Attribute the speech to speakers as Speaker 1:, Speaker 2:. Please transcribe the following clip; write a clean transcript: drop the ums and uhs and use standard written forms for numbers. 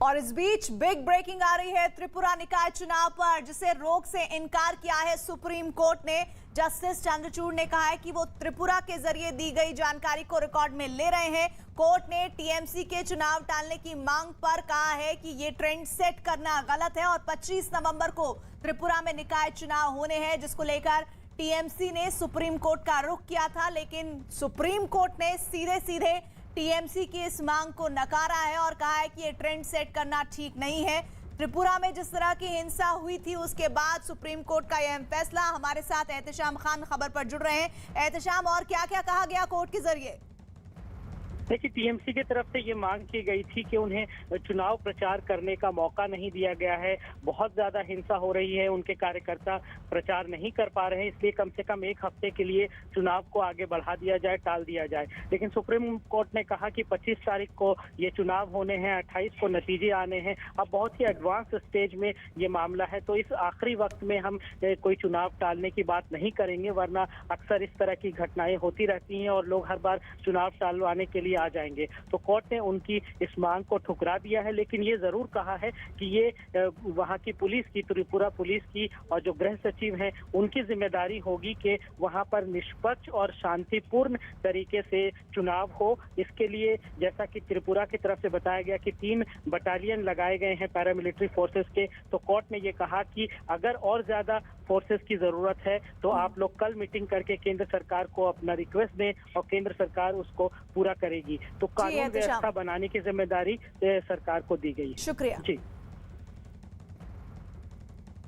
Speaker 1: और इस बीच big breaking आ रही है त्रिपुरा निकाय चुनाव पर, जिसे रोक से इनकार किया है सुप्रीम कोर्ट ने। जस्टिस चंद्रचूड़ ने कहा है कि वो त्रिपुरा के जरिए दी गई जानकारी को रिकॉर्ड में ले रहे हैं। कोर्ट ने टीएमसी के चुनाव टालने की मांग पर कहा है कि ये ट्रेंड सेट करना गलत है और 25 नवंबर को त्रिपुरा में निकाय चुनाव होने हैं, जिसको लेकर टीएमसी ने सुप्रीम कोर्ट का रुख किया था। लेकिन सुप्रीम कोर्ट ने सीधे सीधे टीएमसी की इस मांग को नकारा है और कहा है कि ये ट्रेंड सेट करना ठीक नहीं है। त्रिपुरा में जिस तरह की हिंसा हुई थी उसके बाद सुप्रीम कोर्ट का यह फैसला। हमारे साथ एहतशाम खान खबर पर जुड़ रहे हैं। एहतशाम, और क्या क्या कहा गया कोर्ट के जरिए?
Speaker 2: देखिए, टीएमसी की तरफ से ये मांग की गई थी कि उन्हें चुनाव प्रचार करने का मौका नहीं दिया गया है। बहुत ज्यादा हिंसा हो रही है, उनके कार्यकर्ता प्रचार नहीं कर पा रहे हैं, इसलिए कम से कम एक हफ्ते के लिए चुनाव को आगे बढ़ा दिया जाए, टाल दिया जाए। लेकिन सुप्रीम कोर्ट ने कहा कि 25 तारीख को ये चुनाव होने हैं, 28 को नतीजे आने हैं। अब बहुत ही एडवांस स्टेज में ये मामला है, तो इस आखिरी वक्त में हम कोई चुनाव टालने की बात नहीं करेंगे, वरना अक्सर इस तरह की घटनाएं होती रहती हैं और लोग हर बार चुनाव टालवाने के लिए आ जाएंगे। तो कोर्ट ने उनकी इस मांग को ठुकरा दिया है, लेकिन ये जरूर कहा है कि ये वहां की पुलिस की, त्रिपुरा पुलिस की और जो गृह सचिव हैं उनकी जिम्मेदारी होगी कि वहां पर निष्पक्ष और शांतिपूर्ण तरीके से चुनाव हो। इसके लिए जैसा कि त्रिपुरा की तरफ से बताया गया कि 3 बटालियन लगाए गए हैं पैरामिलिट्री फोर्सेस के, तो कोर्ट ने ये कहा कि अगर और ज्यादा फोर्सेस की जरूरत है तो आप लोग कल मीटिंग करके केंद्र सरकार को अपना रिक्वेस्ट दें और केंद्र सरकार उसको पूरा करेगी। तो कानून व्यवस्था बनाने की जिम्मेदारी सरकार को दी गई है।
Speaker 1: शुक्रिया
Speaker 2: जी।